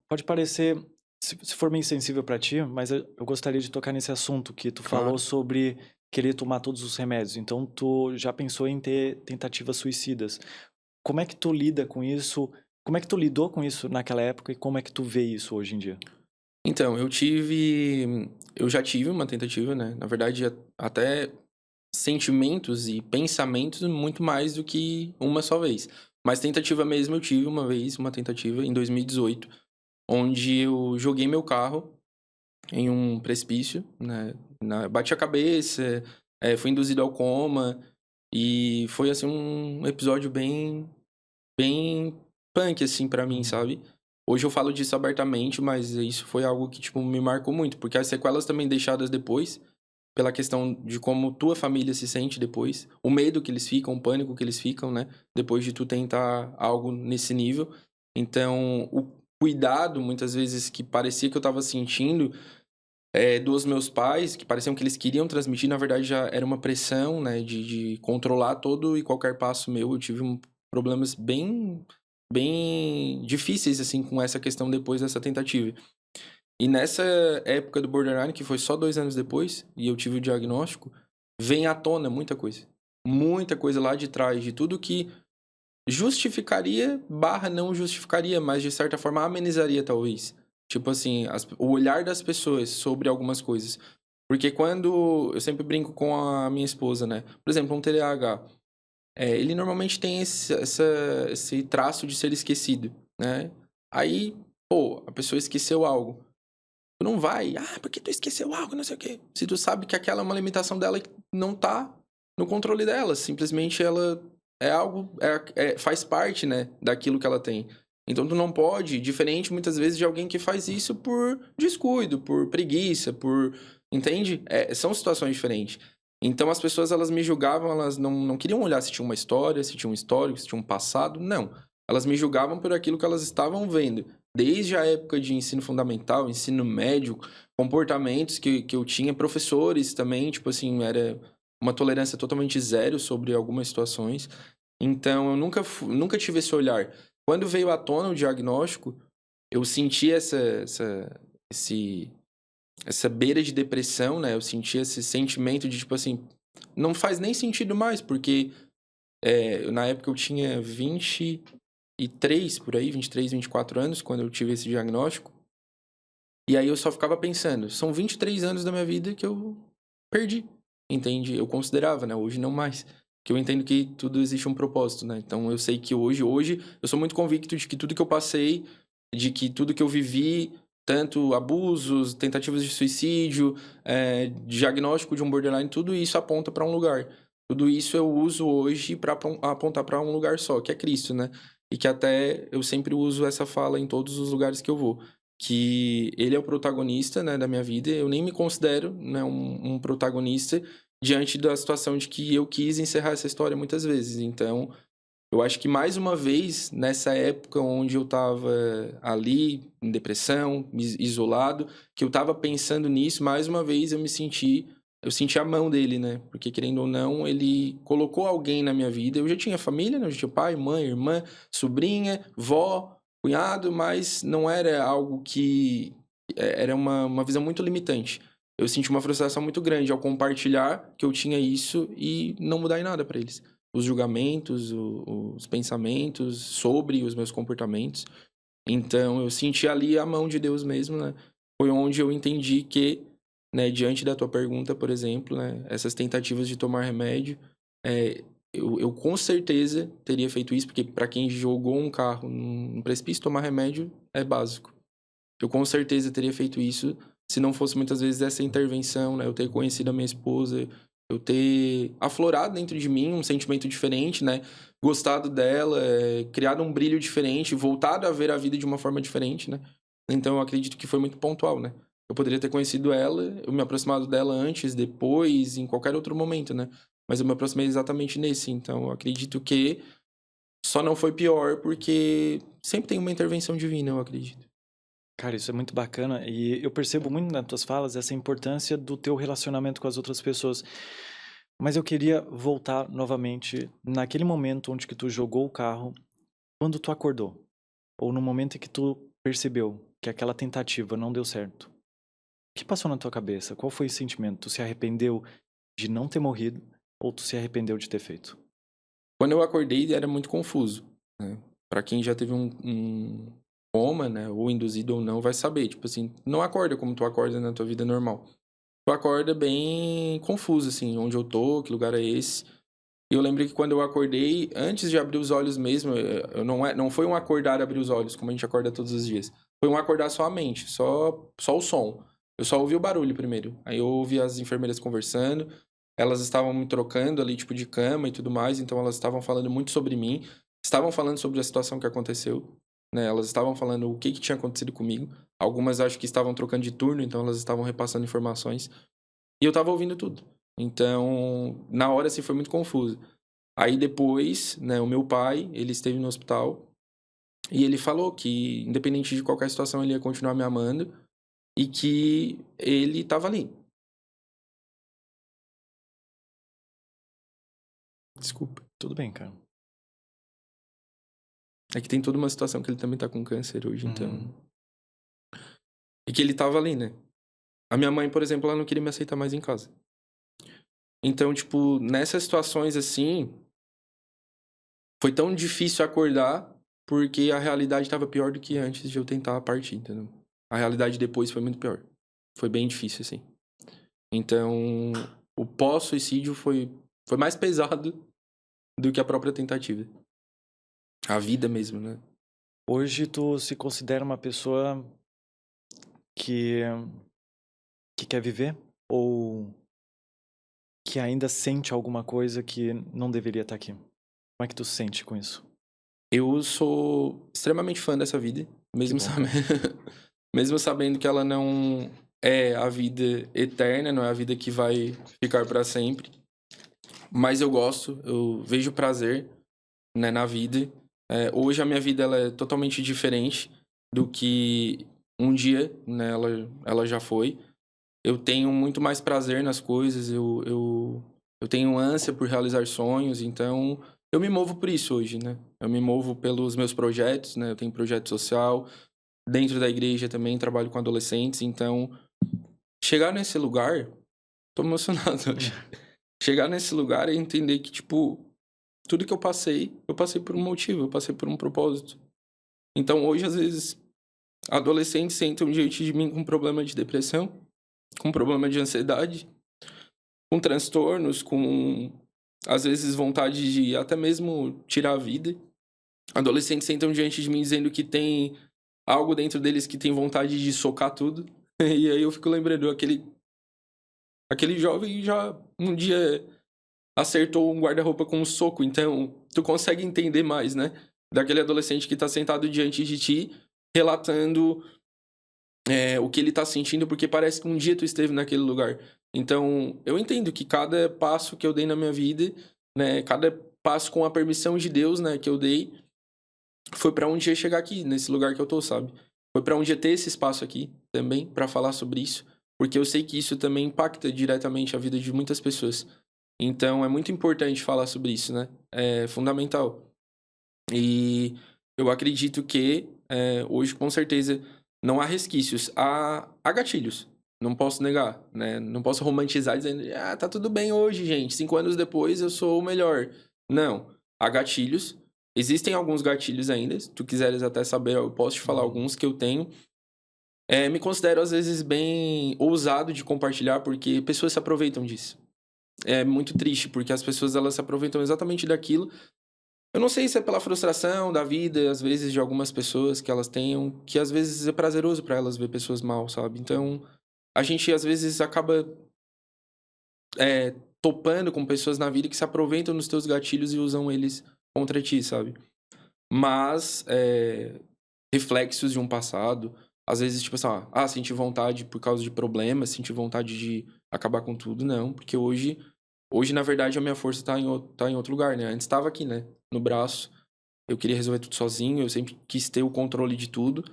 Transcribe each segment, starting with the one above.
pode parecer, se for meio sensível pra ti, mas eu gostaria de tocar nesse assunto que tu falou Claro. sobre querer tomar todos os remédios. Então tu já pensou em ter tentativas suicidas. Como é que tu lida com isso? Como é que tu lidou com isso naquela época e como é que tu vê isso hoje em dia? Então, eu já tive uma tentativa, né, na verdade até sentimentos e pensamentos muito mais do que uma só vez. Mas tentativa mesmo eu tive uma vez, uma tentativa em 2018, onde eu joguei meu carro em um precipício, né, bati a cabeça, fui induzido ao coma, e foi, assim, um episódio bem punk, assim, pra mim, Uhum. sabe. Hoje eu falo disso abertamente, mas isso foi algo que, tipo, me marcou muito, porque as sequelas também deixadas depois, pela questão de como tua família se sente depois, o medo que eles ficam, o pânico que eles ficam, né, depois de tu tentar algo nesse nível. Então, o cuidado, muitas vezes, que parecia que eu estava sentindo, dos meus pais, que pareciam que eles queriam transmitir, na verdade já era uma pressão, né, de controlar todo e qualquer passo meu. Eu tive problemas bem difíceis, assim, com essa questão depois dessa tentativa. E nessa época do borderline, que foi só 2 anos depois, e eu tive o diagnóstico, vem à tona muita coisa. Muita coisa lá de trás, de tudo que justificaria barra não justificaria, mas de certa forma amenizaria talvez. Tipo assim, o olhar das pessoas sobre algumas coisas. Porque quando eu sempre brinco com a minha esposa, né? Por exemplo, um TDAH, ele normalmente tem esse traço de ser esquecido, né? Aí, pô, a pessoa esqueceu algo. Tu não vai, porque tu esqueceu algo, não sei o quê. Se tu sabe que aquela é uma limitação dela que não tá no controle dela, simplesmente ela é algo, faz parte, né, daquilo que ela tem. Então tu não pode, diferente muitas vezes de alguém que faz isso por descuido, por preguiça, entende? São situações diferentes. Então as pessoas elas me julgavam, elas não queriam olhar se tinha uma história, se tinha um histórico, se tinha um passado, não. Elas me julgavam por aquilo que elas estavam vendo. Desde a época de ensino fundamental, ensino médio, comportamentos que eu tinha, professores também, tipo assim, era uma tolerância totalmente zero sobre algumas situações. Então eu nunca tive esse olhar. Quando veio à tona o diagnóstico, eu senti esse essa beira de depressão, né, eu senti esse sentimento de tipo assim, não faz nem sentido mais, porque, na época eu tinha 23 por aí, 23, 24 anos, quando eu tive esse diagnóstico. E aí eu só ficava pensando, são 23 anos da minha vida que eu perdi, entende? Eu considerava, né, hoje não mais, que eu entendo que tudo existe um propósito, né, então eu sei que hoje eu sou muito convicto de que tudo que eu passei, de que tudo que eu vivi, tanto abusos, tentativas de suicídio, diagnóstico de um borderline, tudo isso aponta para um lugar. Tudo isso eu uso hoje para apontar para um lugar só, que é Cristo, né, e que até eu sempre uso essa fala em todos os lugares que eu vou. Que ele é o protagonista, né, da minha vida, eu nem me considero, né, um protagonista diante da situação de que eu quis encerrar essa história muitas vezes. Então, eu acho que mais uma vez, nessa época onde eu estava ali, em depressão, isolado, que eu estava pensando nisso, mais uma vez eu senti a mão dele, né, porque querendo ou não, ele colocou alguém na minha vida. Eu já tinha família, né, eu já tinha pai, mãe, irmã, sobrinha, vó, cunhado, mas não era algo que era uma visão muito limitante. Eu senti uma frustração muito grande ao compartilhar que eu tinha isso e não mudar em nada para eles. Os julgamentos, os pensamentos sobre os meus comportamentos. Então eu senti ali a mão de Deus mesmo, né. Foi onde eu entendi que, né, diante da tua pergunta, por exemplo, né, essas tentativas de tomar remédio, eu com certeza teria feito isso, porque para quem jogou um carro num precipício, tomar remédio é básico. Eu com certeza teria feito isso, se não fosse muitas vezes essa intervenção, né, eu ter conhecido a minha esposa, eu ter aflorado dentro de mim um sentimento diferente, né, gostado dela, criado um brilho diferente, voltado a ver a vida de uma forma diferente, né. Então eu acredito que foi muito pontual, né. Eu poderia ter conhecido ela, eu me aproximado dela antes, depois, em qualquer outro momento, né, mas eu me aproximei exatamente nesse. Então eu acredito que só não foi pior, porque sempre tem uma intervenção divina, eu acredito. Cara, isso é muito bacana e eu percebo muito nas tuas falas essa importância do teu relacionamento com as outras pessoas. Mas eu queria voltar novamente naquele momento onde que tu jogou o carro, quando tu acordou, ou no momento em que tu percebeu. que aquela tentativa não deu certo, o que passou na tua cabeça? Qual foi o sentimento? Tu se arrependeu de não ter morrido ou tu se arrependeu de ter feito? Quando eu acordei, era muito confuso, né? Pra quem já teve um coma, né, ou induzido ou não, vai saber. Tipo assim, não acorda como tu acorda na tua vida normal. Tu acorda bem confuso, assim, onde eu tô, que lugar é esse. E eu lembro que quando eu acordei, antes de abrir os olhos mesmo, eu não foi um acordar e abrir os olhos, como a gente acorda todos os dias. Foi um acordar só a mente, só o som. Eu só ouvi o barulho primeiro. Aí eu ouvi as enfermeiras conversando, elas estavam me trocando ali, tipo, de cama e tudo mais, então elas estavam falando muito sobre mim, estavam falando sobre a situação que aconteceu, né? Elas estavam falando o que tinha acontecido comigo. Algumas acho que estavam trocando de turno, então elas estavam repassando informações. E eu tava ouvindo tudo. Então, na hora, assim, foi muito confuso. Aí depois, né, o meu pai, ele esteve no hospital e ele falou que, independente de qualquer situação, ele ia continuar me amando e que ele tava ali. Desculpa. Tudo bem, cara. É que tem toda uma situação que ele também tá com câncer hoje, então. Uhum. E que ele tava ali, né? A minha mãe, por exemplo, ela não queria me aceitar mais em casa. Então, tipo, nessas situações assim, foi tão difícil acordar porque a realidade estava pior do que antes de eu tentar partir, entendeu? A realidade depois foi muito pior. Foi bem difícil, assim. Então, o pós-suicídio foi mais pesado do que a própria tentativa. A vida mesmo, né? Hoje tu se considera uma pessoa que, que quer viver? Ou que ainda sente alguma coisa que não deveria estar aqui? Como é que tu se sente com isso? Eu sou extremamente fã dessa vida, Que mesmo bom, cara. sabendo, mesmo sabendo que ela não é a vida eterna, não é a vida que vai ficar para sempre. Mas eu gosto, eu vejo prazer, né, na vida. Hoje a minha vida ela é totalmente diferente do que um dia, né, ela já foi. Eu tenho muito mais prazer nas coisas, eu tenho ânsia por realizar sonhos, então eu me movo por isso hoje, né? Eu me movo pelos meus projetos, né? Eu tenho projeto social, dentro da igreja também trabalho com adolescentes, então chegar nesse lugar, tô emocionado hoje. Chegar nesse lugar é entender que, tipo, tudo que eu passei por um motivo, eu passei por um propósito. Então hoje, às vezes, adolescentes sentam diante de mim com problema de depressão, com problema de ansiedade, com transtornos, com às vezes vontade de até mesmo tirar a vida. Adolescentes sentam diante de mim dizendo que tem algo dentro deles que tem vontade de socar tudo. E aí eu fico lembrando, aquele jovem já um dia acertou um guarda-roupa com um soco, então tu consegue entender mais, né? Daquele adolescente que tá sentado diante de ti, relatando o que ele tá sentindo, porque parece que um dia tu esteve naquele lugar. Então, eu entendo que cada passo que eu dei na minha vida, né, cada passo com a permissão de Deus, né, que eu dei, foi pra um dia chegar aqui, nesse lugar que eu tô, sabe? Foi pra um dia ter esse espaço aqui também, pra falar sobre isso, porque eu sei que isso também impacta diretamente a vida de muitas pessoas. Então, é muito importante falar sobre isso, né? É fundamental. E eu acredito que hoje, com certeza, não há resquícios. Há gatilhos. Não posso negar, né? Não posso romantizar dizendo, tá tudo bem hoje, gente. 5 anos depois eu sou o melhor. Não. Há gatilhos. Existem alguns gatilhos ainda. Se tu quiseres até saber, eu posso te falar alguns que eu tenho. Me considero, às vezes, bem ousado de compartilhar, porque pessoas se aproveitam disso. É muito triste, porque as pessoas elas se aproveitam exatamente daquilo. Eu não sei se é pela frustração da vida, às vezes, de algumas pessoas que elas tenham, que às vezes é prazeroso pra elas ver pessoas mal, sabe? Então, a gente às vezes acaba topando com pessoas na vida que se aproveitam dos teus gatilhos e usam eles contra ti, sabe? Mas, reflexos de um passado, às vezes, tipo assim, senti vontade por causa de problemas, senti vontade de acabar com tudo, não, porque hoje na verdade, a minha força tá em outro lugar, né? Antes estava aqui, né? No braço. Eu queria resolver tudo sozinho, eu sempre quis ter o controle de tudo,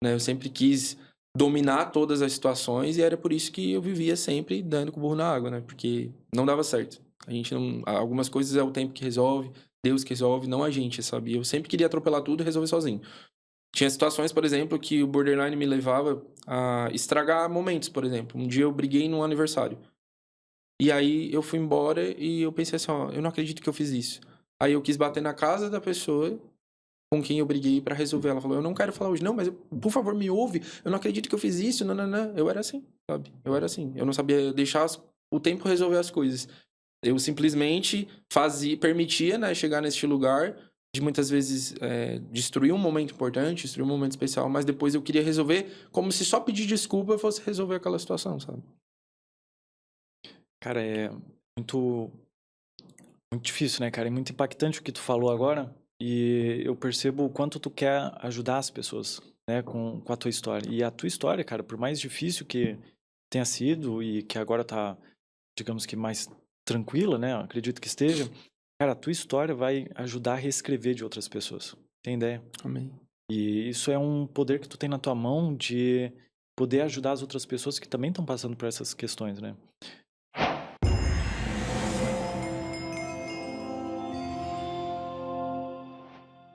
né? Eu sempre quis dominar todas as situações e era por isso que eu vivia sempre dando com o burro na água, né? Porque não dava certo. A gente não... Algumas coisas é o tempo que resolve, Deus que resolve, não a gente, sabe? Eu sempre queria atropelar tudo e resolver sozinho. Tinha situações, por exemplo, que o borderline me levava a estragar momentos, por exemplo. Um dia eu briguei num aniversário. E aí eu fui embora e eu pensei assim, ó, eu não acredito que eu fiz isso. Aí eu quis bater na casa da pessoa com quem eu briguei pra resolver. Ela falou, eu não quero falar hoje. Não, mas por favor, me ouve. Eu não acredito que eu fiz isso. Não, não, não. Eu era assim, sabe? Eu era assim. Eu não sabia deixar o tempo resolver as coisas. Eu simplesmente permitia, né, chegar neste lugar de muitas vezes destruir um momento importante, destruir um momento especial, mas depois eu queria resolver como se só pedir desculpa fosse resolver aquela situação, sabe? Cara, é muito, muito difícil, né, cara? É muito impactante o que tu falou agora. E eu percebo o quanto tu quer ajudar as pessoas, né, com a tua história. E a tua história, cara, por mais difícil que tenha sido e que agora tá, digamos que mais tranquila, né? Eu acredito que esteja. Cara, a tua história vai ajudar a reescrever de outras pessoas. Tem ideia? Amém. E isso é um poder que tu tem na tua mão de poder ajudar as outras pessoas que também estão passando por essas questões, né?